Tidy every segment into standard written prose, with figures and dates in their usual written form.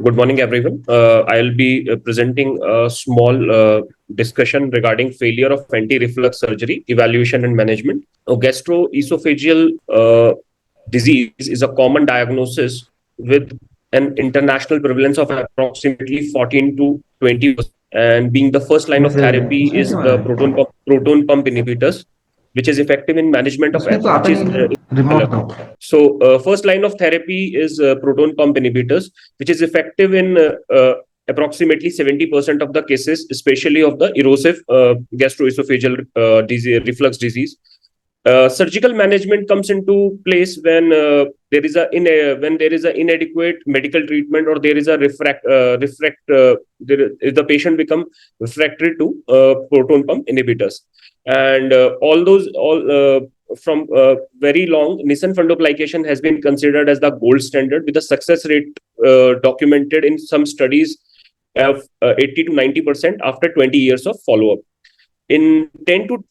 Good morning, everyone. I'll be presenting a small discussion regarding failure of anti-reflux surgery, evaluation and management. Gastroesophageal disease is a common diagnosis with an international prevalence of approximately 14 to 20%. And being the first line of therapy is the proton pump inhibitors, which is effective in management of first line of therapy is proton pump inhibitors, which is effective in approximately 70% of the cases, especially of the erosive gastroesophageal disease, reflux disease. Surgical management comes into place when there is a inadequate medical treatment, or there is a the patient become refractory to proton pump inhibitors. And from very long, Nissen fundoplication has been considered as the gold standard, with a success rate documented in some studies of 80 to 90% after 20 years of follow-up. In 10 to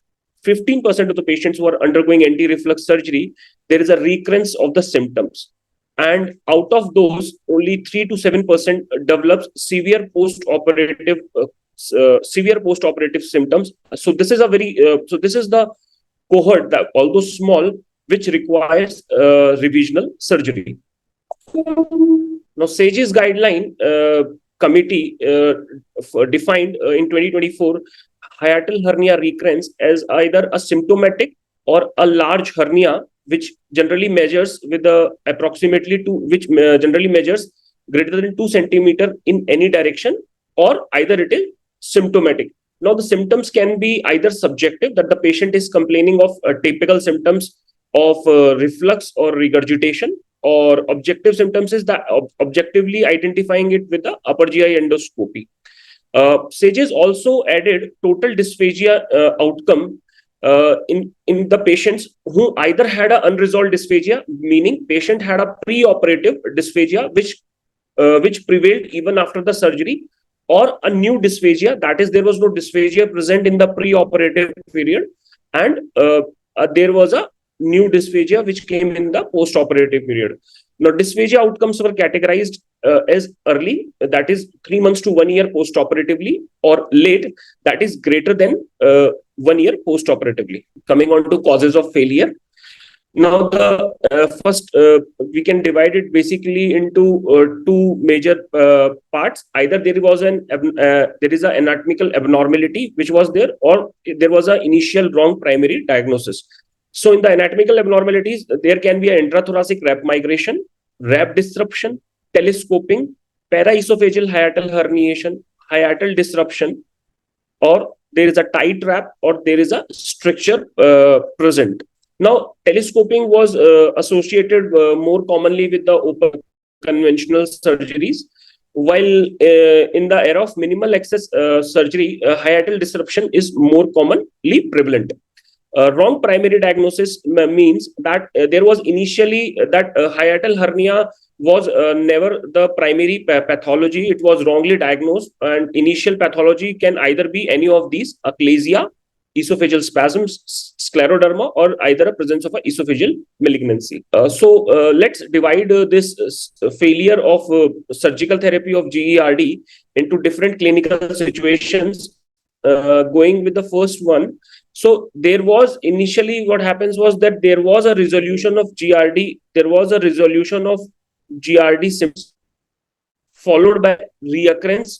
15% of the patients who are undergoing anti-reflux surgery, there is a recurrence of the symptoms. And out of those, only 3 to 7% develops severe post-operative symptoms. So this is the cohort that, although small, which requires revisional surgery. Now, SAGE's guideline committee defined in 2024 hiatal hernia recurrence as either a symptomatic or a large hernia, which generally measures generally measures greater than 2 centimeter in any direction, or either it is symptomatic. Now, the symptoms can be either subjective, that the patient is complaining of typical symptoms of reflux or regurgitation, or objective symptoms is that objectively identifying it with the upper GI endoscopy. SAGES also added total dysphagia outcome in the patients who either had an unresolved dysphagia, meaning patient had a pre-operative dysphagia which prevailed even after the surgery, or a new dysphagia, that is, there was no dysphagia present in the pre-operative period, and there was a new dysphagia which came in the post-operative period. Now, dysphagia outcomes were categorized as early, that is 3 months to 1 year post-operatively, or late, that is greater than 1 year post-operatively. Coming on to causes of failure. Now, the first, we can divide it basically into two major parts. Either there is an anatomical abnormality which was there, or there was an initial wrong primary diagnosis. So, in the anatomical abnormalities, there can be an intrathoracic rap migration, rap disruption, telescoping, paraesophageal hiatal herniation, hiatal disruption, or there is a tight wrap, or there is a stricture present. Now, telescoping was associated more commonly with the open conventional surgeries, while in the era of minimal access surgery, hiatal disruption is more commonly prevalent. Wrong primary diagnosis means that there was initially that hiatal hernia was never the primary pathology. It was wrongly diagnosed, and initial pathology can either be any of these: achalasia, esophageal spasms, scleroderma, or either a presence of an esophageal malignancy. Let's divide this failure of surgical therapy of GERD into different clinical situations, going with the first one. So there was initially, what happens was that there was a resolution of GERD. There was a resolution of GERD symptoms followed by reoccurrence,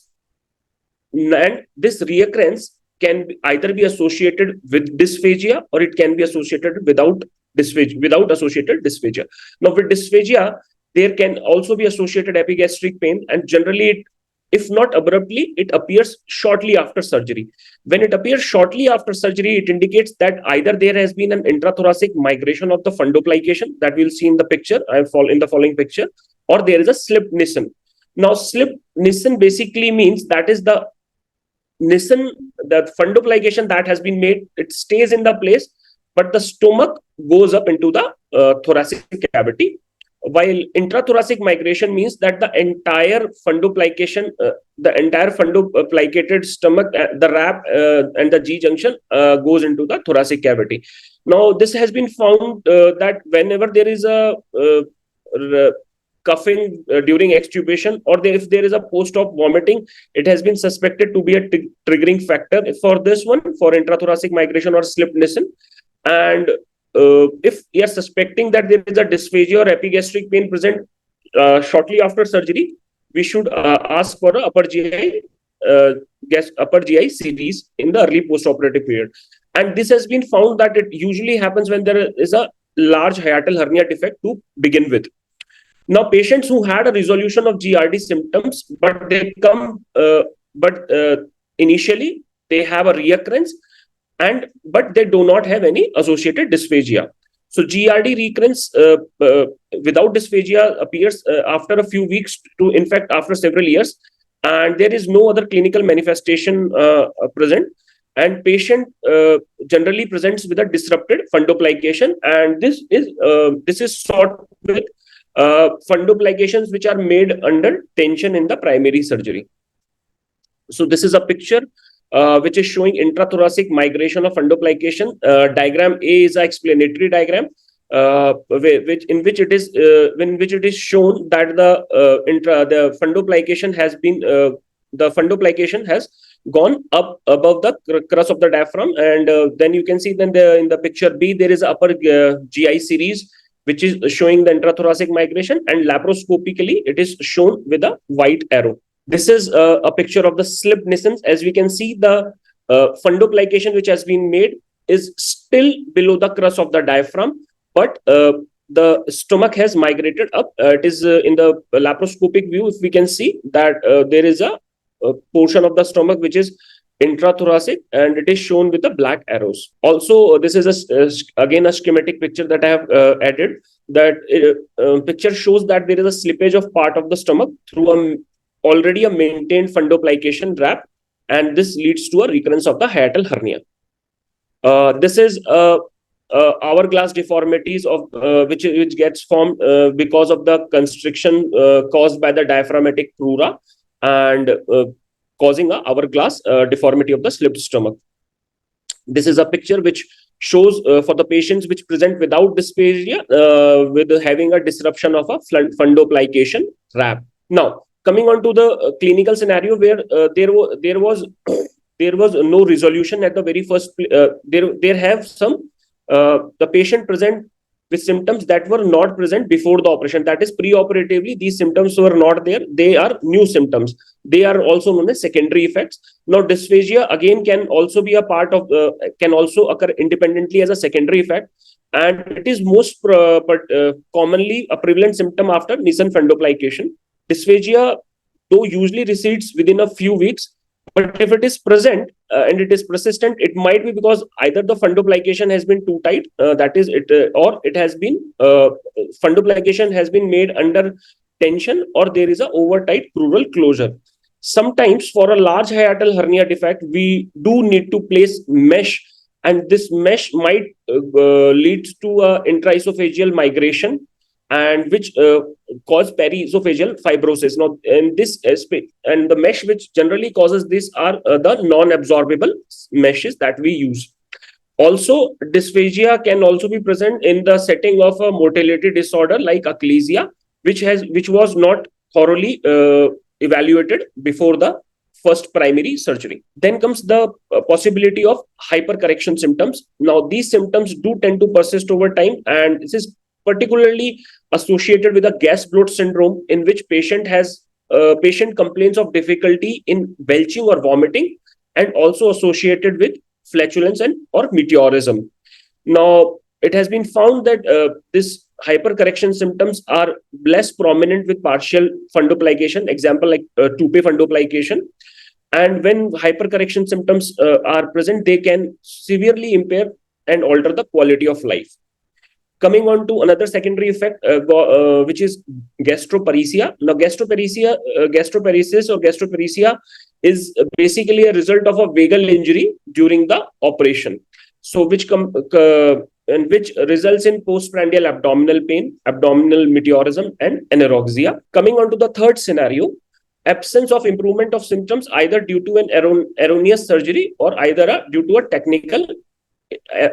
and this reoccurrence can either be associated with dysphagia, or it can be associated without associated dysphagia. Now, with dysphagia, there can also be associated epigastric pain, and generally, if not abruptly, it appears shortly after surgery. When it appears shortly after surgery, it indicates that either there has been an intrathoracic migration of the fundoplication that we'll see in the picture, in the following picture, or there is a slipped Nissen. Now, slipped Nissen basically means that is the Nissen, the fundoplication that has been made, it stays in the place, but the stomach goes up into the thoracic cavity. While intrathoracic migration means that the entire fundoplication, the entire fundoplicated stomach, the wrap and the G junction goes into the thoracic cavity. Now, this has been found that whenever there is a coughing during extubation, or if there is a post-op vomiting, it has been suspected to be a triggering factor for this one, for intrathoracic migration or slip nissen. And if we are suspecting that there is a dysphagia or epigastric pain present shortly after surgery, we should ask for a upper GI series in the early post-operative period. And this has been found that it usually happens when there is a large hiatal hernia defect to begin with. Now, patients who had a resolution of GRD symptoms, but they come, initially they have a reoccurrence, but they do not have any associated dysphagia. So GRD recurrence without dysphagia appears after a few weeks to, in fact, after several years, and there is no other clinical manifestation present. And patient generally presents with a disrupted fundoplication, and this is sought with fundoplications which are made under tension in the primary surgery. So this is a picture which is showing intrathoracic migration of fundoplication. Diagram A is an explanatory diagram, in which it is shown that the fundoplication has gone up above the crus of the diaphragm, and then you can see then in the picture B there is upper GI series which is showing the intrathoracic migration, and laparoscopically it is shown with a white arrow. This is a picture of the slip niscence. As we can see, the fundoplication which has been made is still below the crus of the diaphragm, but the stomach has migrated up. It is in the laparoscopic view, if we can see that there is a portion of the stomach which is intrathoracic, and it is shown with the black arrows. Also, this is again a schematic picture that I have added. That picture shows that there is a slippage of part of the stomach through already a maintained fundoplication wrap, and this leads to a recurrence of the hiatal hernia. This is hourglass deformities of which gets formed because of the constriction caused by the diaphragmatic pleura, and causing a hourglass deformity of the slipped stomach. This is a picture which shows for the patients which present without dysphagia with having a disruption of a fundoplication wrap. Now, coming on to the clinical scenario where there was no resolution at the very first. There have some the patient present with symptoms that were not present before the operation. That is, pre-operatively, these symptoms were not there. They are new symptoms. They are also known as secondary effects. Now, dysphagia again can also be a part of, can also occur independently as a secondary effect. And it is most commonly a prevalent symptom after Nissen fundoplication. Dysphagia, though, usually recedes within a few weeks. But if it is present and it is persistent, it might be because either the fundoplication has been too tight, that is it, or it has been fundoplication has been made under tension, or there is a over tight crural closure. Sometimes for a large hiatal hernia defect, we do need to place mesh, and this mesh might lead to intraesophageal migration, and which cause periesophageal fibrosis. Now, in this aspect, and the mesh which generally causes this are the non-absorbable meshes that we use. Also, dysphagia can also be present in the setting of a motility disorder like achalasia, which was not thoroughly evaluated before the first primary surgery. Then comes the possibility of hypercorrection symptoms. Now, these symptoms do tend to persist over time, and this is particularly associated with a gas bloat syndrome, in which patient complains of difficulty in belching or vomiting, and also associated with flatulence and or meteorism. Now, it has been found that this hypercorrection symptoms are less prominent with partial fundoplication, example like toupee fundoplication. And when hypercorrection symptoms are present, they can severely impair and alter the quality of life. Coming on to another secondary effect, which is gastroparesia. Now, gastroparesis or gastroparesia is basically a result of a vagal injury during the operation. So, which results in postprandial abdominal pain, abdominal meteorism, and anorexia. Coming on to the third scenario, absence of improvement of symptoms either due to an erroneous surgery or either due to a technical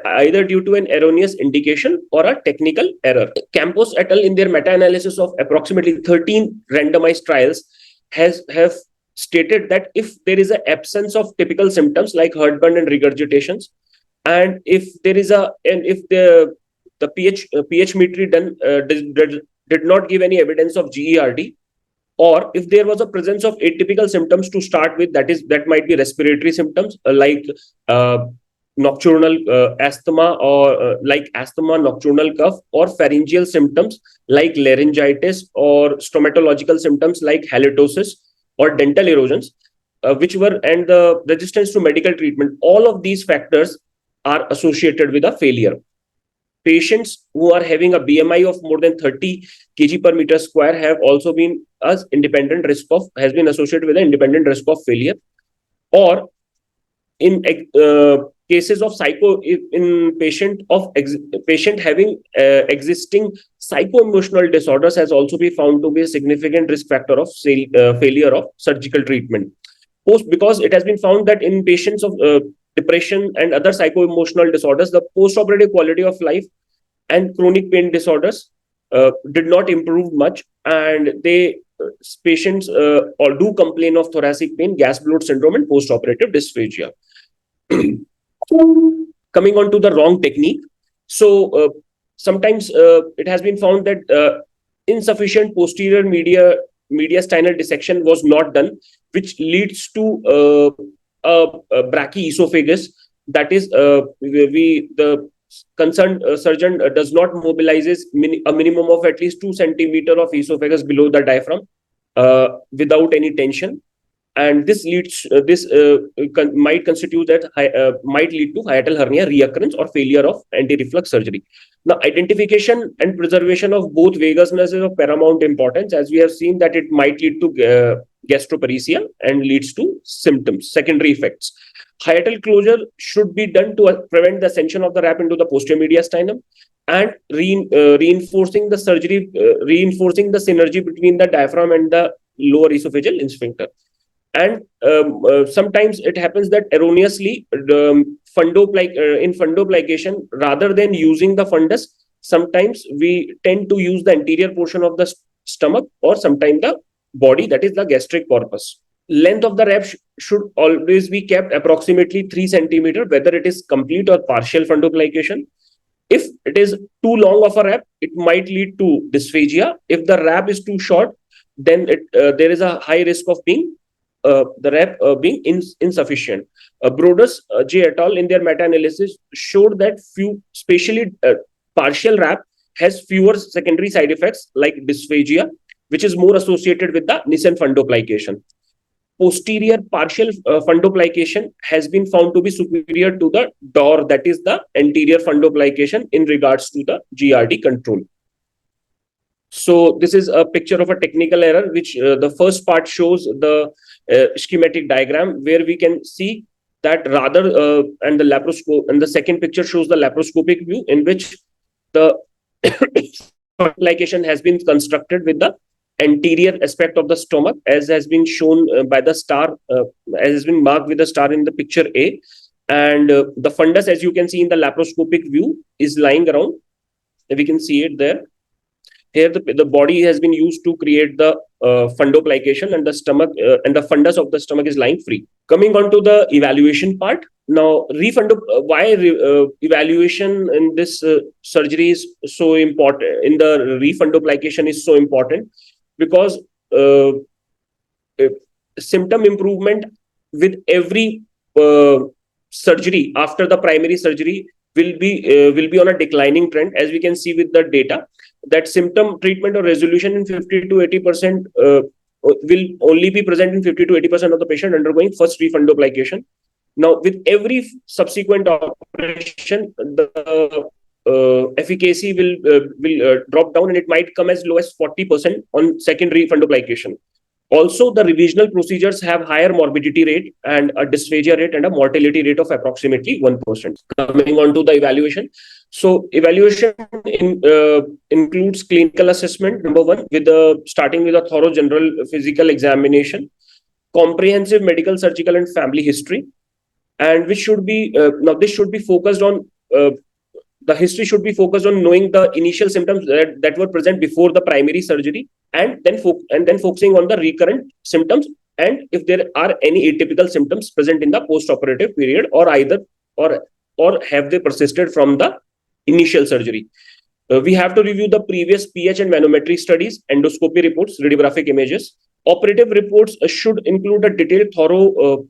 either due to an erroneous indication or a technical error. Campos et al. In their meta-analysis of approximately 13 randomized trials have stated that if there is an absence of typical symptoms like heartburn and regurgitations, and if the pH metry done did not give any evidence of GERD, or if there was a presence of atypical symptoms to start with, that might be respiratory symptoms like nocturnal asthma, or like asthma, nocturnal cough, or pharyngeal symptoms like laryngitis, or stomatological symptoms like halitosis or dental erosions, and the resistance to medical treatment. All of these factors are associated with a failure. Patients who are having a BMI of more than 30 kg per meter square have also been has been associated with an independent risk of failure. Or in cases of patient having existing psycho-emotional disorders has also been found to be a significant risk factor of failure of surgical treatment. Because it has been found that in patients of depression and other psycho-emotional disorders, the post-operative quality of life and chronic pain disorders did not improve much, and patients or do complain of thoracic pain, gas bloat syndrome, and post-operative dysphagia. Coming on to the wrong technique. So sometimes it has been found that insufficient posterior mediastinal dissection was not done, which leads to a brachyesophagus. That is, the concerned surgeon does not mobilizes a minimum of at least 2 centimeters of esophagus below the diaphragm without any tension, and this might constitute might lead to hiatal hernia recurrence or failure of anti-reflux surgery. Now, identification and preservation of both vagus nerves is of paramount importance, as we have seen that it might lead to gastroparesia and leads to symptoms, secondary effects. Hiatal closure should be done to prevent the ascension of the wrap into the posterior mediastinum, and reinforcing the synergy between the diaphragm and the lower esophageal sphincter. And sometimes it happens that erroneously in fundoplication, rather than using the fundus, sometimes we tend to use the anterior portion of the stomach, or sometimes the body, that is the gastric corpus. Length of the wrap should always be kept approximately 3 centimeters, whether it is complete or partial fundoplication. If it is too long of a wrap, it might lead to dysphagia. If the wrap is too short, then there is a high risk of being being insufficient. Brodus J et al. In their meta-analysis showed that especially partial wrap has fewer secondary side effects like dysphagia, which is more associated with the nascent fundoplication. Posterior partial fundoplication has been found to be superior to the DOR, that is the anterior fundoplication, in regards to the GRD control. So this is a picture of a technical error, which the first part shows the schematic diagram where we can see that and the laparoscope, and the second picture shows the laparoscopic view in which the fundoplication has been constructed with the anterior aspect of the stomach, as has been shown by the star, as has been marked with the star in the picture A. And the fundus, as you can see in the laparoscopic view, is lying around. We can see it there. Here, the body has been used to create the fundoplication, and the stomach and the fundus of the stomach is lying free. Coming on to the evaluation part. Now, evaluation in this surgery is so important, in the refundoplication is so important, because symptom improvement with every surgery after the primary surgery will be on a declining trend, as we can see with the data, that symptom treatment or resolution in 50 to 80% will only be present in 50 to 80% of the patient undergoing first refundoplication. Now, with every subsequent operation, the efficacy will drop down, and it might come as low as 40% on secondary fundoplication. Also, the revisional procedures have higher morbidity rate and a dysphagia rate and a mortality rate of approximately 1%. Coming on to the evaluation. So evaluation includes clinical assessment, number one, starting with a thorough general physical examination, comprehensive medical, surgical, and family history, and which should be now this should be focused on the history should be focused on knowing the initial symptoms that were present before the primary surgery, and then focusing on the recurrent symptoms, and if there are any atypical symptoms present in the post-operative period, or either or have they persisted from the initial surgery. We have to review the previous pH and manometry studies, endoscopy reports, radiographic images. Operative reports should include a detailed, thorough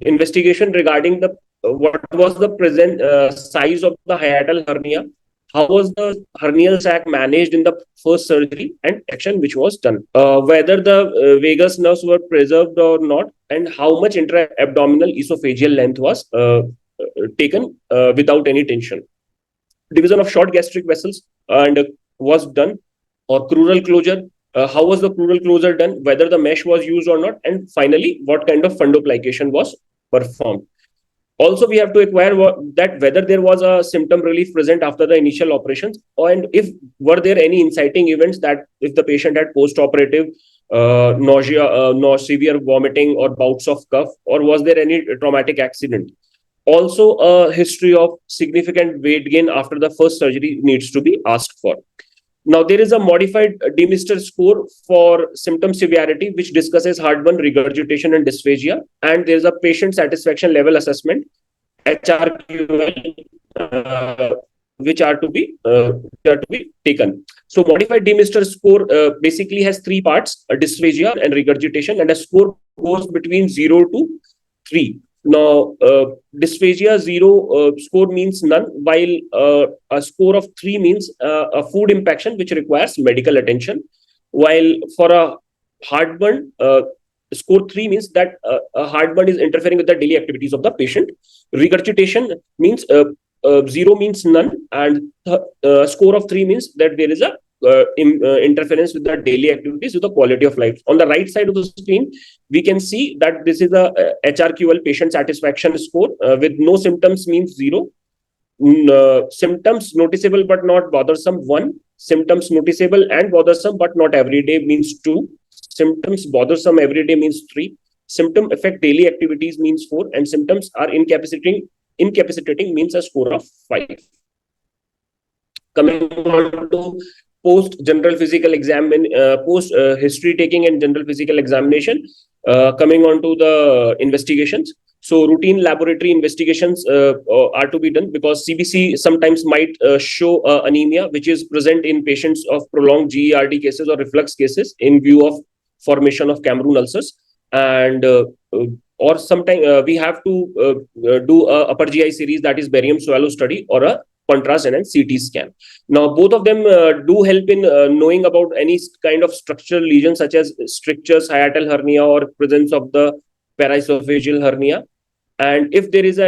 investigation regarding the what was the present size of the hiatal hernia, how was the hernial sac managed in the first surgery, and action which was done, whether the vagus nerves were preserved or not, and how much intra-abdominal esophageal length was taken without any tension. Division of short gastric vessels and was done, or crural closure. How was the crural closure done? Whether the mesh was used or not, and finally, what kind of fundoplication was performed. Also, we have to acquire that whether there was a symptom relief present after the initial operations, and if were there any inciting events, that if the patient had post-operative nausea, severe vomiting, or bouts of cough, or was there any traumatic accident. Also, a history of significant weight gain after the first surgery needs to be asked for. Now, there is a modified DMISTR score for symptom severity, which discusses heartburn, regurgitation, and dysphagia. And there is a patient satisfaction level assessment, HRQL, which are to be taken. So, modified DMISTR score basically has three parts: dysphagia and regurgitation, and a score goes between 0 to 3. Now, dysphagia 0 score means none, while a score of 3 means a food impaction which requires medical attention. While for a heartburn, score 3 means that a heartburn is interfering with the daily activities of the patient. Regurgitation means 0 means none, and score of 3 means that there is a interference with the daily activities, with the quality of life. On the right side of the screen, we can see that this is a HRQL, patient satisfaction score, with no symptoms means 0, symptoms noticeable but not bothersome 1, symptoms noticeable and bothersome but not everyday means 2, symptoms bothersome everyday means 3, symptom affect daily activities means 4, and symptoms are incapacitating means a score of 5. Coming on to post general physical exam, post history taking and general physical examination, coming on to the investigations. So routine laboratory investigations are to be done, because CBC sometimes might show anemia which is present in patients of prolonged GERD cases or reflux cases in view of formation of Cameroon ulcers, and or sometimes we have to do a upper GI series, that is barium swallow study, or a contrast and CT scan. Now, both of them do help in knowing about any kind of structural lesions such as strictures, hiatal hernia, or presence of the paraesophageal hernia. And if there is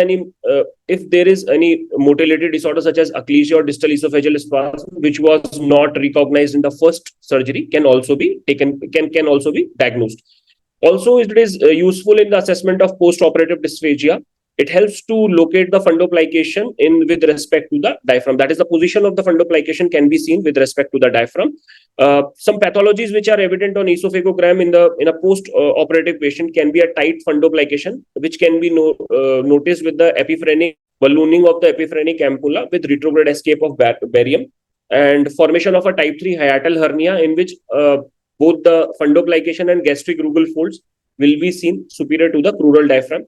any motility disorder such as achalasia or distal esophageal spasm, which was not recognized in the first surgery, can also be taken, can also be diagnosed. Also, it is useful in the assessment of post-operative dysphagia. It helps to locate the fundoplication with respect to the diaphragm. That is, the position of the fundoplication can be seen with respect to the diaphragm. Some pathologies which are evident on esophagogram in a post-operative patient can be a tight fundoplication, which can be noticed with the epiphrenic ballooning of the epiphrenic ampulla with retrograde escape of barium, and formation of a type 3 hiatal hernia, in which both the fundoplication and gastric rugal folds will be seen superior to the crural diaphragm.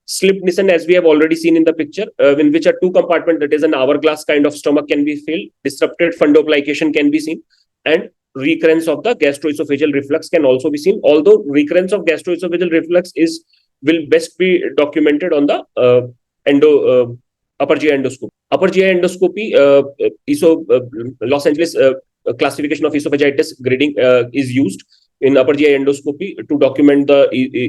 Slip Nissen, as we have already seen in the picture, in which a 2-compartment, that is an hourglass kind of stomach, can be filled. Disrupted fundoplication can be seen, and recurrence of the gastroesophageal reflux can also be seen. Although recurrence of gastroesophageal reflux will best be documented on the upper GI endoscopy. Upper GI endoscopy, Los Angeles classification of esophagitis grading is used in upper GI endoscopy to document the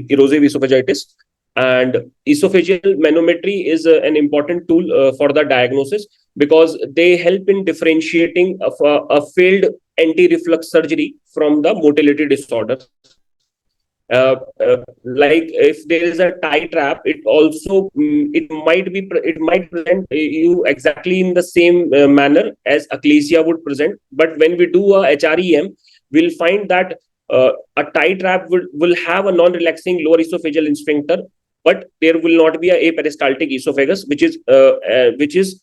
erosive esophagitis. And esophageal manometry is an important tool for the diagnosis, because they help in differentiating a failed anti-reflux surgery from the motility disorder. Like if there is a tie trap, it might present you exactly in the same manner as achalasia would present. But when we do a HREM, we'll find that a tie trap will have a non-relaxing lower esophageal sphincter, but there will not be a peristaltic esophagus, which is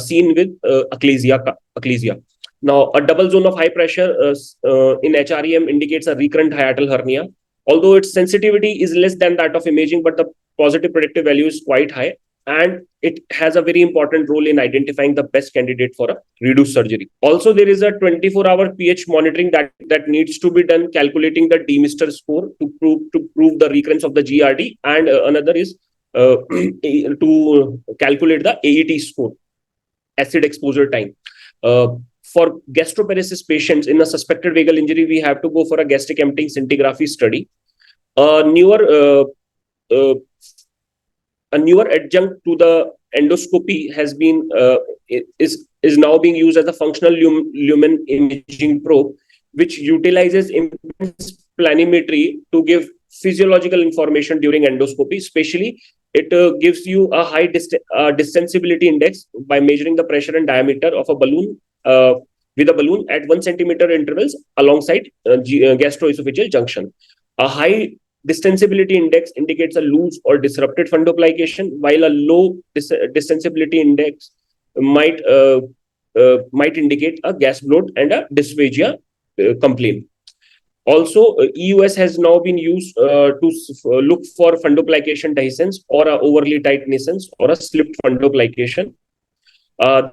seen with ecclesia. Now, a double zone of high pressure in HREM indicates a recurrent hiatal hernia. Although its sensitivity is less than that of imaging, but the positive predictive value is quite high, and it has a very important role in identifying the best candidate for a reduced surgery. Also, there is a 24-hour pH monitoring that needs to be done, calculating the D-Mister score to prove the recurrence of the GRD, and another is to calculate the AET score, acid exposure time. For gastroparesis patients in a suspected vagal injury, we have to go for a gastric emptying scintigraphy study. A newer adjunct to the endoscopy has been is now being used as a functional lumen imaging probe, which utilizes impedance planimetry to give physiological information during endoscopy. Especially, it gives you a high distensibility index by measuring the pressure and diameter of a balloon with a balloon at 1 centimeter intervals alongside gastroesophageal junction. A high distensibility index indicates a loose or disrupted fundoplication, while a low distensibility index might indicate a gas bloat and a dysphagia complaint. Also, EUS has now been used to look for fundoplication dehiscence or a overly tight nascence or a slipped fundoplication.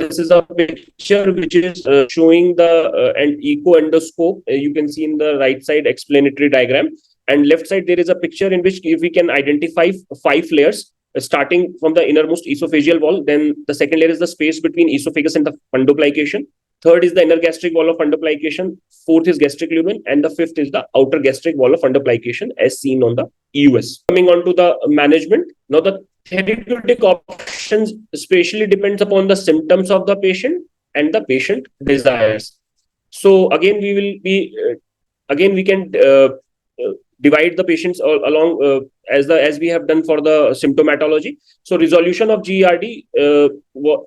This is a picture which is showing the echo endoscope. You can see in the right side explanatory diagram, and left side there is a picture in which if we can identify 5 layers starting from the innermost esophageal wall. Then the second layer is the space between esophagus and the fundoplication. Third is the inner gastric wall of fundoplication. Fourth is gastric lumen, and the fifth is the outer gastric wall of fundoplication, as seen on the EUS. Coming on to the management, now the therapeutic options especially depends upon the symptoms of the patient and the patient desires. So again, we can divide the patients along as we have done for the symptomatology. So resolution of GERD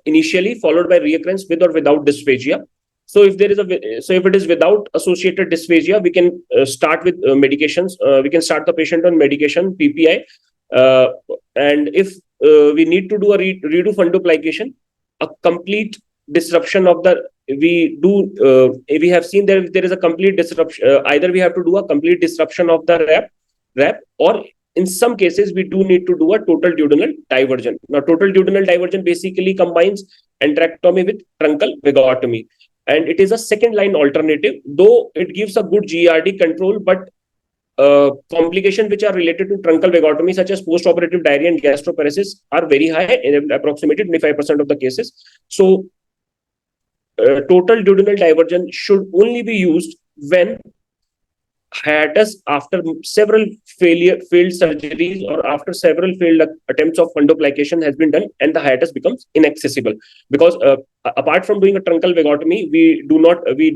initially, followed by recurrence with or without dysphagia. So if it is without associated dysphagia, we can start with medications. We can start the patient on medication PPI, and if we need to do a redo fundoplication, a complete disruption of the we have seen there is a complete disruption. Either we have to do a complete disruption of the wrap, or in some cases we do need to do a total duodenal diversion. Now, total duodenal diversion basically combines enterectomy with truncal vagotomy, and it is a second line alternative, though it gives a good GERD control, but complications which are related to truncal vagotomy, such as postoperative diarrhea and gastroparesis, are very high in approximately 25% of the cases. So total duodenal diversion should only be used when hiatus after several failed surgeries or after several failed attempts of fundoplication has been done and the hiatus becomes inaccessible. Because apart from doing a truncal vagotomy, we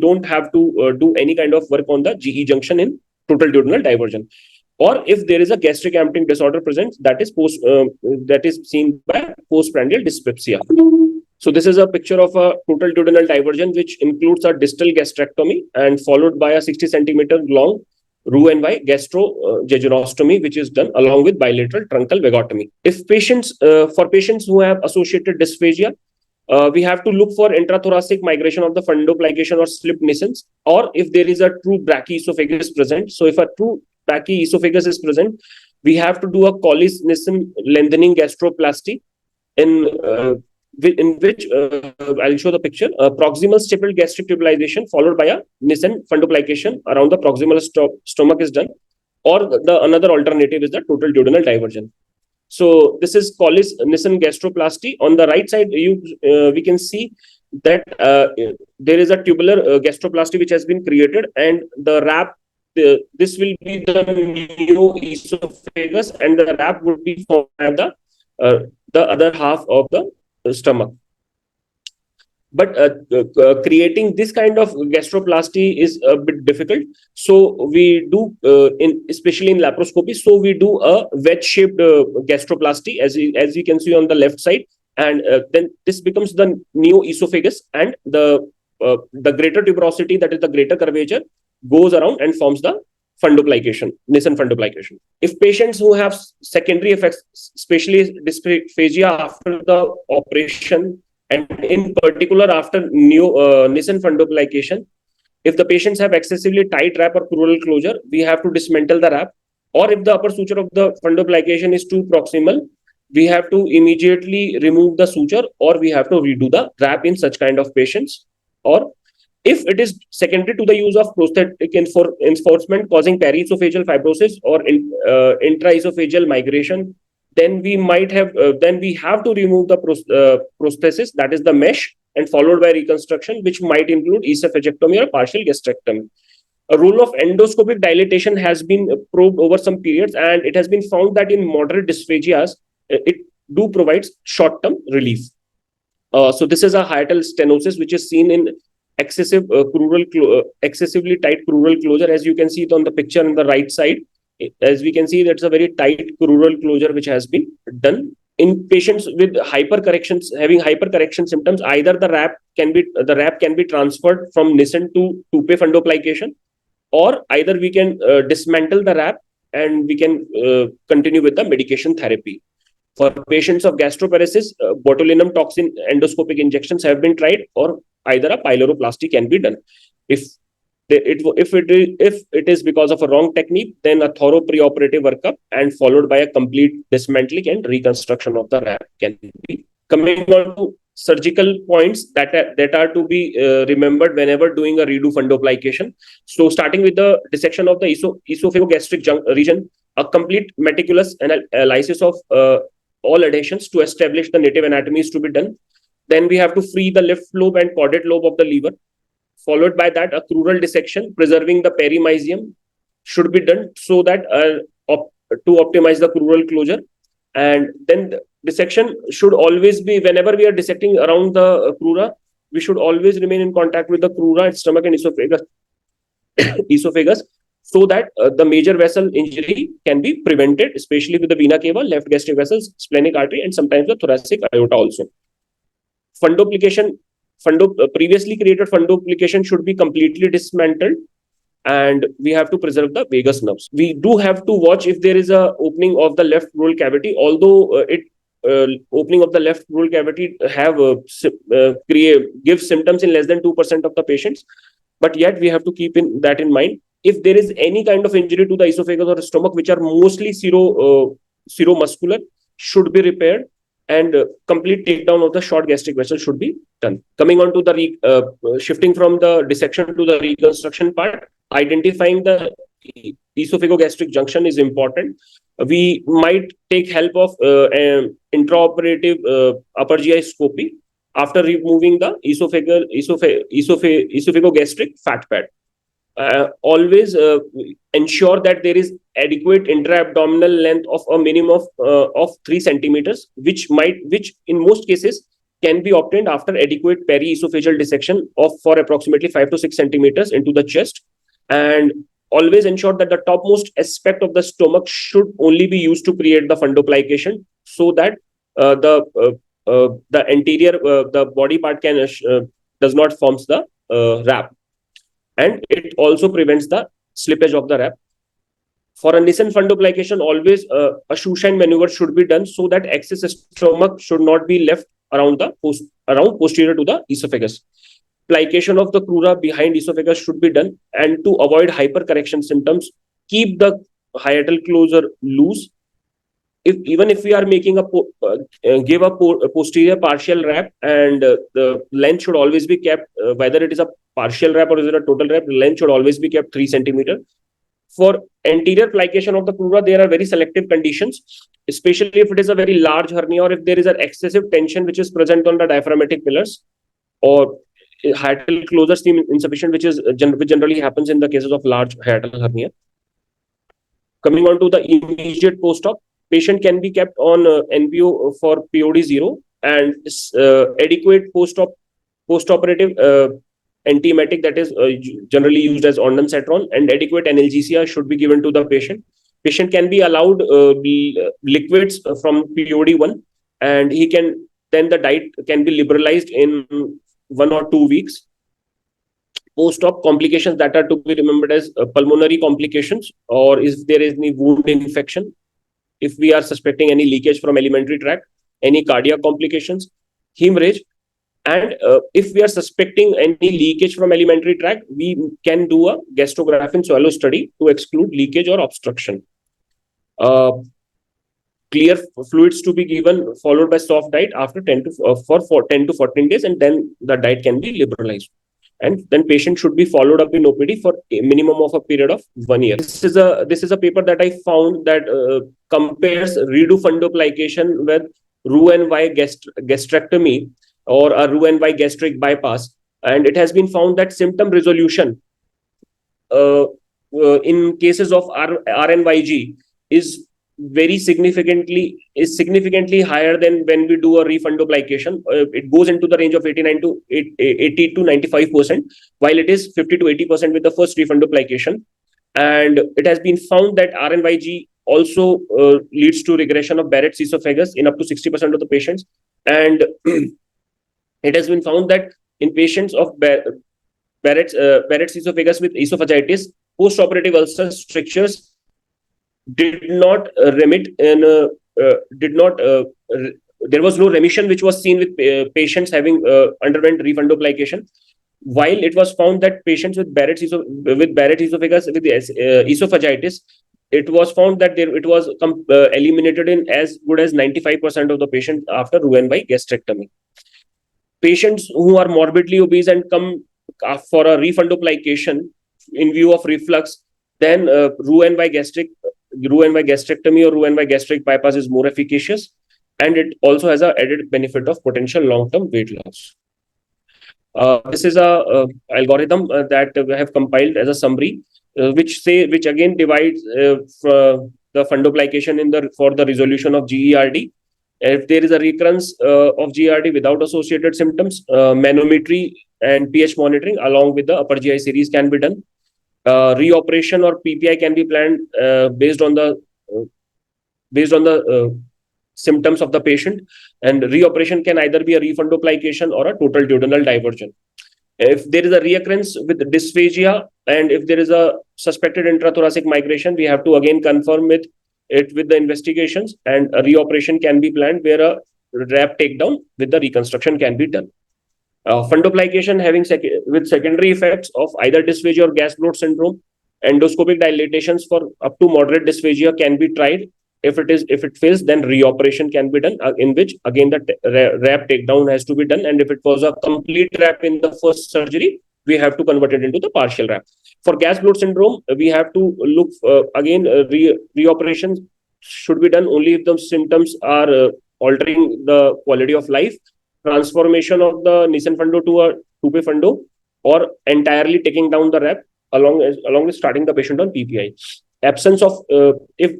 don't have to do any kind of work on the GE junction in total duodenal diversion. Or if there is a gastric emptying disorder present, that is seen by postprandial dyspepsia. So this is a picture of a total duodenal diversion, which includes a distal gastrectomy and followed by a 60 centimeter long Roux-en-Y gastrojejunostomy, which is done along with bilateral truncal vagotomy. For patients who have associated dysphagia, we have to look for intrathoracic migration of the fundoplication or slip nascence, or if there is a true brachyesophagus present. So if a true brachyesophagus is present, we have to do a Colles-Nissen lengthening gastroplasty in which I'll show the picture. Proximal stapled gastric tubulization followed by a Nissen fundoplication around the proximal stomach is done, or another alternative is the total duodenal diversion. So this is Colles-Nissen gastroplasty. On the right side, we can see that there is a tubular gastroplasty which has been created, and the wrap. This will be the new esophagus, and the wrap would be for the other half of the stomach. But creating this kind of gastroplasty is a bit difficult. So we do, especially in laparoscopy, so we do a wedge-shaped gastroplasty, as you can see on the left side, and then this becomes the neo esophagus, and the greater tuberosity, that is the greater curvature, goes around and forms the fundoplication, Nissen fundoplication. If patients who have secondary effects, especially dysphagia after the operation, and in particular after Nissen fundoplication, if the patients have excessively tight wrap or crural closure, we have to dismantle the wrap. Or if the upper suture of the fundoplication is too proximal, we have to immediately remove the suture, or we have to redo the wrap in such kind of patients. Or if it is secondary to the use of prosthetic enforcement causing periesophageal fibrosis or intraesophageal migration, then we have to remove the prosthesis, that is the mesh, and followed by reconstruction, which might include esophagectomy or partial gastrectomy. A role of endoscopic dilatation has been probed over some periods, and it has been found that in moderate dysphagias, it do provides short-term relief. So this is a hiatal stenosis, which is seen in excessively tight crural closure. As you can see it on the picture on the right side, as we can see, that's a very tight crural closure which has been done. In patients with having hypercorrection symptoms, either the wrap can be transferred from Nissen to Toupet fundoplication, or either we can dismantle the wrap and we can continue with the medication therapy. For patients of gastroparesis, botulinum toxin endoscopic injections have been tried, or either a pyloroplasty can be done. If it is because of a wrong technique, then a thorough preoperative workup and followed by a complete dismantling and reconstruction of the wrap can be. Coming on to surgical points that are to be remembered whenever doing a redo fundoplication. So starting with the dissection of the esophagogastric region, a complete meticulous analysis of all adhesions to establish the native anatomy is to be done. Then we have to free the left lobe and caudate lobe of the liver. Followed by that, a crural dissection preserving the perimysium should be done so that to optimize the crural closure. And then the dissection should always be, whenever we are dissecting around the crura, we should always remain in contact with the crura, stomach and esophagus, so that the major vessel injury can be prevented, especially with the vena cava, left gastric vessels, splenic artery, and sometimes the thoracic aorta also. Previously created fundoplication should be completely dismantled, and we have to preserve the vagus nerves. We do have to watch if there is a opening of the left pleural cavity, although opening of the left pleural cavity gives symptoms in less than 2% of the patients, but yet we have to keep that in mind. If there is any kind of injury to the esophagus or stomach, which are mostly seromuscular, should be repaired, and complete takedown of the short gastric vessel should be done. Coming on to the shifting from the dissection to the reconstruction part, identifying the esophagogastric junction is important. We might take help of intraoperative upper GI scopy after removing the esophagogastric fat pad. Always ensure that there is adequate intra-abdominal length of a minimum of 3 centimeters, which in most cases can be obtained after adequate peri-esophageal dissection for approximately 5 to 6 centimeters into the chest. And always ensure that the topmost aspect of the stomach should only be used to create the fundoplication, so that the anterior the body part does not forms the wrap. And it also prevents the slippage of the wrap. For a Nissen fundoplication, always a shoeshine maneuver should be done so that excess stomach should not be left around posterior to the esophagus. Plication of the crura behind esophagus should be done, and to avoid hypercorrection symptoms, keep the hiatal closure loose. Even if we are making give a posterior partial wrap, and the length should always be kept, whether it is a partial wrap or is it a total wrap, length should always be kept 3 centimeters. For anterior plication of the crura, there are very selective conditions, especially if it is a very large hernia, or if there is an excessive tension which is present on the diaphragmatic pillars, or hiatal closure seem insufficient, which generally happens in the cases of large hiatal hernia. Coming on to the immediate post-op, patient can be kept on NPO for POD0, and adequate post-operative antiemetic, that is generally used as ondansetron, and adequate analgesia should be given to the patient. Patient can be allowed liquids from POD1, and then the diet can be liberalized in 1 or 2 weeks. Post-op complications that are to be remembered as pulmonary complications, or if there is any wound infection, if we are suspecting any leakage from alimentary tract, any cardiac complications, hemorrhage, and if we are suspecting any leakage from alimentary tract, we can do a gastrograph in swallow study to exclude leakage or obstruction. Clear fluids to be given, followed by soft diet after 10 to 14 days, and then the diet can be liberalized. And then patient should be followed up in OPD for a minimum of a period of 1 year. This is a paper that I found that compares redo fundoplication with Roux-en-Y gastrectomy or a Roux-en-Y gastric bypass, and it has been found that symptom resolution in cases of RNYG is significantly higher than when we do a refundoplication. It goes into the range of 80 to 95%, while it is 50 to 80% with the first refundoplication. And it has been found that RNYG also leads to regression of Barrett's esophagus in up to 60% of the patients. And it has been found that in patients of Barrett's esophagus with esophagitis, post-operative ulcer strictures did not remit and there was no remission which was seen with patients having underwent refundoplication, while it was found that patients with Barrett's esophagus with esophagitis, it was found that it was eliminated in as good as 95% of the patients after Roux-en-Y gastrectomy. Patients who are morbidly obese and come for a refundoplication in view of reflux, then Roux-en-Y gastrectomy or Roux-en-Y gastric bypass is more efficacious, and it also has an added benefit of potential long-term weight loss. This is a algorithm that we have compiled as a summary, which again divides the fundoplication for the resolution of GERD. If there is a recurrence of GERD without associated symptoms, manometry and pH monitoring along with the upper GI series can be done. Reoperation or PPI can be planned based on the symptoms of the patient, and reoperation can either be a refundoplication or a total duodenal diversion. If there is a reoccurrence with dysphagia and if there is a suspected intrathoracic migration, we have to again confirm it with the investigations, and a reoperation can be planned where a RAP takedown with the reconstruction can be done. Fundoplication with secondary effects of either dysphagia or gas bloat syndrome, endoscopic dilatations for up to moderate dysphagia can be tried. If it fails, then reoperation can be done, in which again the RAP takedown has to be done. And if it was a complete RAP in the first surgery, we have to convert it into the partial RAP. For gas bloat syndrome, we have to look again. Reoperations should be done only if the symptoms are altering the quality of life, transformation of the Nissen fundo to a Toupet fundo, or entirely taking down the RAP along with starting the patient on PPI. Absence of if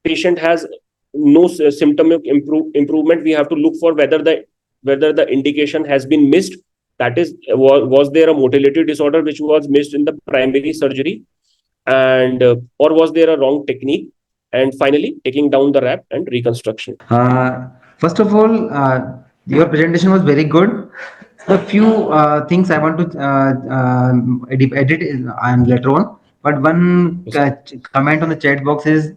patient has no symptomatic improvement, we have to look for whether the indication has been missed. That is, was there a motility disorder which was missed in the primary surgery, and or was there a wrong technique? And finally, taking down the RAP and reconstruction. First of all, your presentation was very good. A few things I want to edit later on. But one comment on the chat box is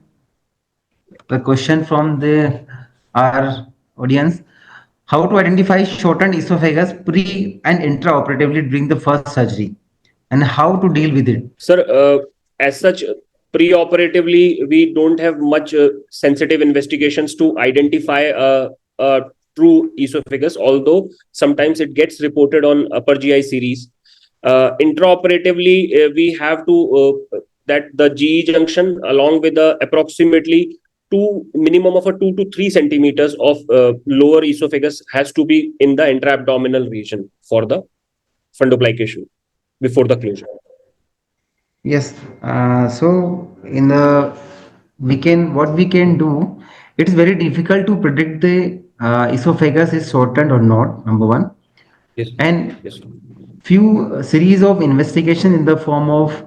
the question from our audience: how to identify shortened esophagus pre and intraoperatively during the first surgery, and how to deal with it? Sir, as such, pre-operatively, we don't have much sensitive investigations to identify a true esophagus, although sometimes it gets reported on upper GI series. Intraoperatively, we have to that the GE junction along with the approximately minimum of a 2 to 3 centimeters of lower esophagus has to be in the intra-abdominal region for the fundoplication before the closure. Yes. So what we can do, it is very difficult to predict the esophagus is shortened or not, number one. Yes. And yes. Few series of investigation in the form of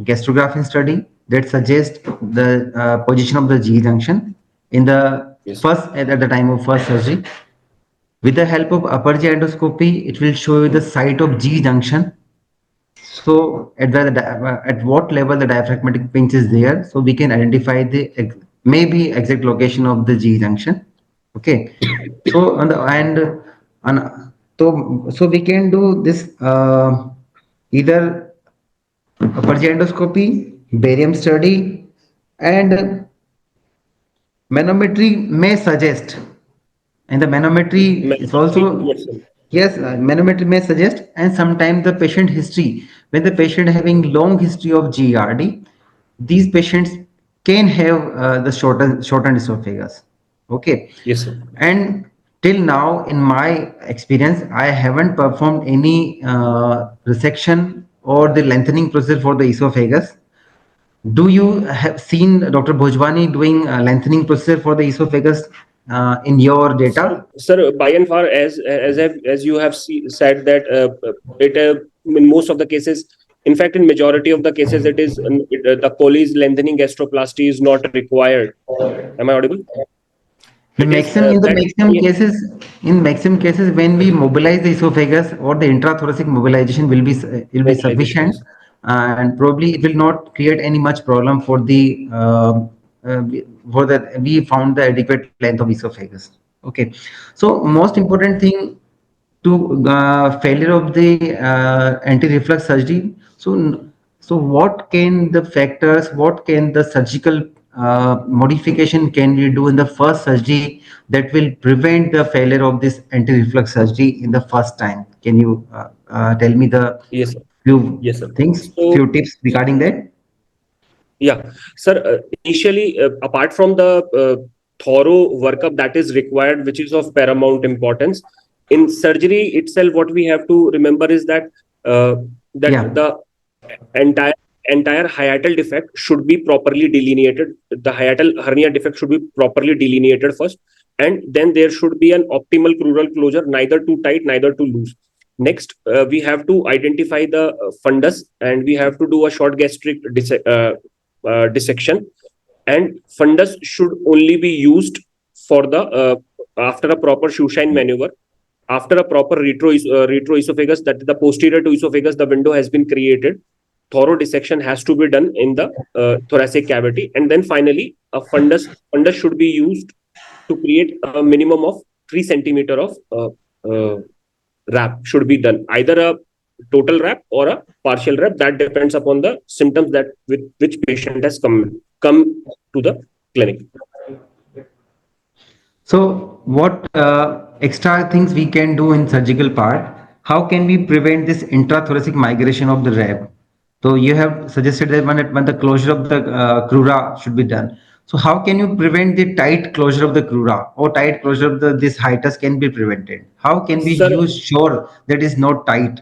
gastrography study that suggest the position of the G junction in the at the time of first surgery. With the help of upper GI endoscopy, it will show you the site of G junction. So at what level the diaphragmatic pinch is there, so we can identify the maybe exact location of the G junction. Okay. So on the on so we can do this either Purge endoscopy, barium study, and manometry may suggest, and the manometry is also, Yes, sir. yes, manometry may suggest, and sometimes the patient history, when the patient having long history of GERD, these patients can have the shortened esophagus. Okay, Yes, sir. and till now in my experience I haven't performed any resection or the lengthening procedure for the esophagus. Do you have seen Dr. Bhojwani doing lengthening procedure for the esophagus in your data? Sir, by and far, as you have said that it in most of the cases, in fact, in majority of the cases, it is the Coley's lengthening gastroplasty is not required. Am I audible? The It is maximum in the that maximum cases, in maximum cases, when we mobilize the esophagus or the intrathoracic mobilization will be mobilization. sufficient, Yes. and probably it will not create any much problem for the for that we found the adequate length of esophagus. Okay, so most important thing to failure of the anti-reflux surgery. So what can the factors, what can the surgical modification can we do in the first surgery that will prevent the failure of this anti-reflux surgery in the first time? Can you tell me the Yes, sir. few Yes, sir. things, So, few tips regarding that? yeah, sir, initially, apart from the thorough workup that is required, which is of paramount importance, in surgery itself, what we have to remember is that uh, Yeah. the entire hiatal defect should be properly delineated. The hiatal hernia defect should be properly delineated first, and then there should be an optimal crural closure, neither too tight, neither too loose. Next, we have to identify the fundus, and we have to do a short gastric dissection. And fundus should only be used for the after a proper Schustein maneuver, after a proper retroesophagus, that the posterior to esophagus, the window has been created. Thorough dissection has to be done in the thoracic cavity, and then finally a fundus should be used to create a minimum of 3 centimeter of wrap should be done, either a total wrap or a partial wrap. That depends upon the symptoms that with which patient has come to the clinic. So what extra things we can do in surgical part? How can we prevent this intrathoracic migration of the rab? So you have suggested that when the closure of the crura should be done. So how can you prevent the tight closure of the crura or tight closure of the this hiatus can be prevented? How can we Sir, use sure that is not tight?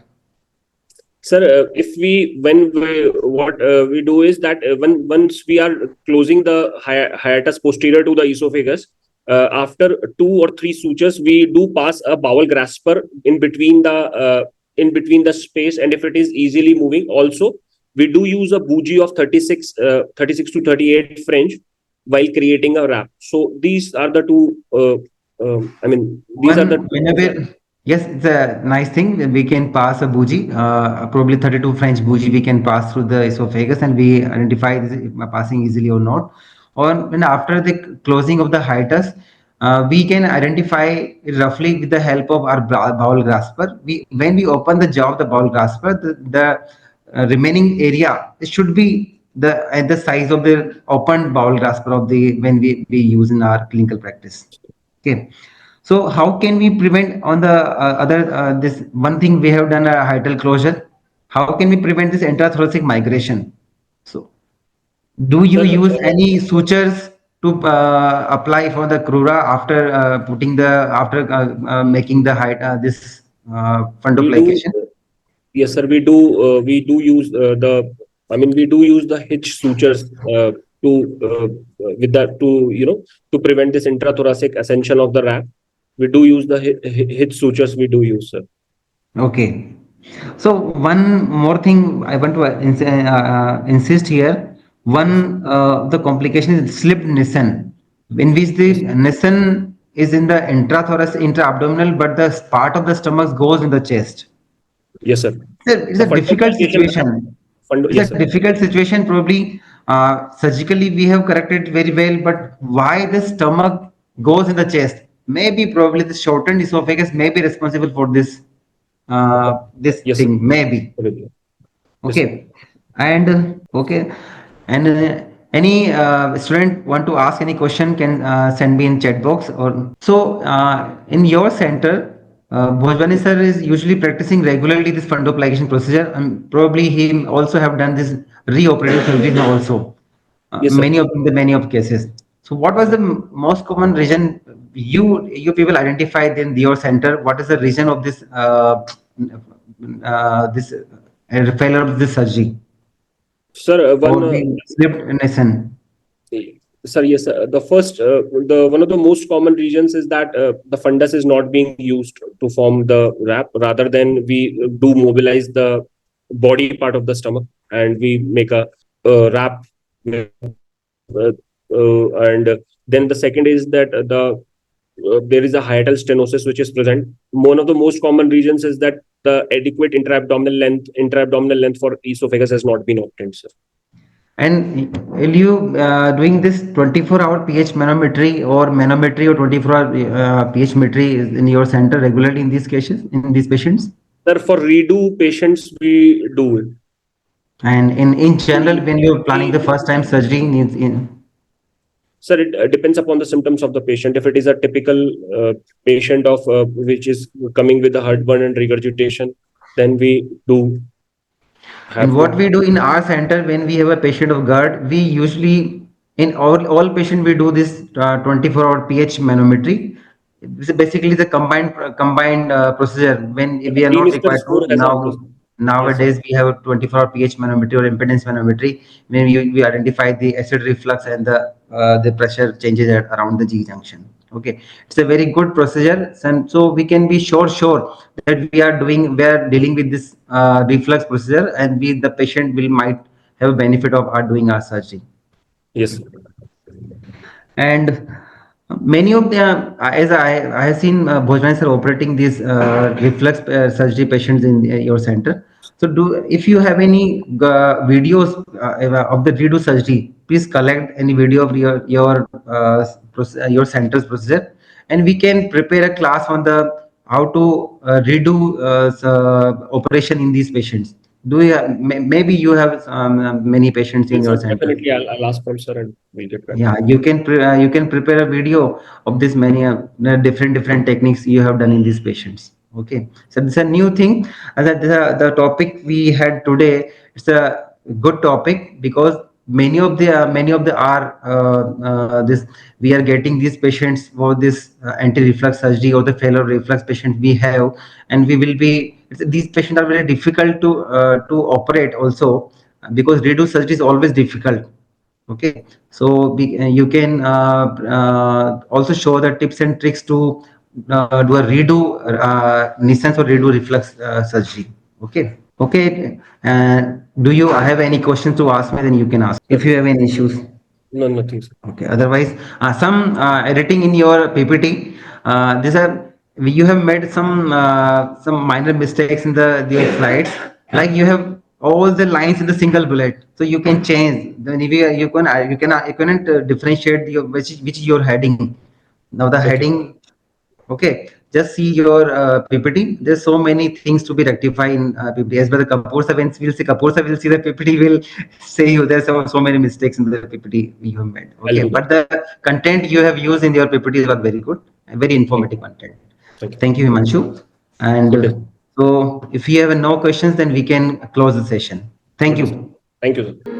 sir, if we when we, what we do is that when once we are closing the hiatus posterior to the esophagus, after 2 or 3 sutures, we do pass a bowel grasper in between the space, and if it is easily moving, also we do use a bougie of 36 to 38 French while creating a wrap. So these are the two. I mean, these are the One whenever, yes, it's a nice thing that we can pass a bougie, probably 32 French bougie we can pass through the esophagus and we identify this if passing easily or not. Or when after the closing of the hiatus, we can identify roughly with the help of our bowel grasper. When we open the jaw of the bowel grasper, the remaining area it should be the at the size of the open bowel grasper of the when we use in our clinical practice. Okay. So how can we prevent on the other this one thing we have done a hiatal closure? How can we prevent this intrathoracic migration? So do you sir. use any sutures to apply for the crura after putting the after making the height this We do, fundoplication? yes, sir. We do use I mean, we do use the hitch sutures to with that to to prevent this intrathoracic ascension of the wrap. We do use the hitch sutures. We do use, sir. Okay. So one more thing I want to insist here. One the complication is slipped Nissen, in which the Yes, Nissen is in the intrathoracic, intra-abdominal, but the part of the stomach goes in the chest. yes, sir. It's The a difficult fundamentalization, situation. It's yes, a sir. difficult situation. Probably surgically we have corrected very well, but why the stomach goes in the chest? Maybe probably the shortened esophagus may be responsible for this this Yes, sir. thing. Maybe. Yes, sir. Okay. And okay. And any student want to ask any question can send me in chat box or so. In your center, Bhojwani sir is usually practicing regularly this fundoplication procedure, and probably he also have done this reoperative surgery also. Yes, sir. Many of cases. So, what was the most common reason you people identified in your center? What is the reason of this this failure of this surgery Sir, or the slept nation? sir, yes, the first, the one of the most common reasons is that the fundus is not being used to form the wrap. Rather than we do mobilize the body part of the stomach and we make a wrap. And then the second is that there is a hiatal stenosis which is present. One of the most common reasons is that the adequate intra-abdominal length for esophagus has not been obtained, sir. And will you doing this 24-hour pH manometry or 24-hour pH metry in your center regularly in these cases, in these patients? Sir, for redo patients, we do it. And in general, when you're planning the first time surgery in Sir, it depends upon the symptoms of the patient. If it is a typical patient of which is coming with the heartburn and regurgitation, then we do have and to. what we do in our center when we have a patient of GERD, we usually in all patient we do this 24-hour pH manometry. This is basically the combined procedure when The we are not Teamster required score to has now. also. Yes, sir. Nowadays we have a 24-hour pH manometry or impedance manometry when we identify the acid reflux and the pressure changes around the G junction. Okay, it's a very good procedure, and so we can be sure that we are dealing with this reflux procedure, and the patient will might have a benefit of our doing our surgery. Yes. And many of the as I have seen Bhojwani sir operating these reflux surgery patients in your center. So do if you have any videos of the redo surgery, please collect any video of your center's procedure, and we can prepare a class on the how to redo operation in these patients. Do you maybe you have many patients in Yes, your sir. center? Definitely, I'll ask from sir and we'll get back. Yeah, you can prepare a video of this many different techniques you have done in these patients. Okay, so this is a new thing. The topic we had today, it's a good topic because many of the are this we are getting these patients for this anti-reflux surgery or the failure reflux patient we have, and we will be these patients are very difficult to operate also because redo surgery is always difficult. Okay, so you can also show the tips and tricks to do a redo Nissan's or redo reflux surgery. Okay, okay. Do you have any questions to ask me? Then you can ask if you have any issues. No, nothing, sir. Okay. Otherwise, some editing in your PPT. These are you have made some minor mistakes in the slides. Like you have all the lines in the single bullet, so you can change. Then if you can differentiate which is your heading. Now the Okay. heading. Okay, just see your PPT. There's so many things to be rectified in PPT. As well, the Kapoor sir, when we'll see Kapoor sir, will see the PPT, will say you there's so many mistakes in the PPT you have made. I'll Okay, do but that. the content you have used in your PPT was very good and very Thank informative you. content. Thank you. Thank you, Himanshu. And Good day. so, if you have no questions, then we can close the session. Thank Good day, sir. you. Thank you, sir.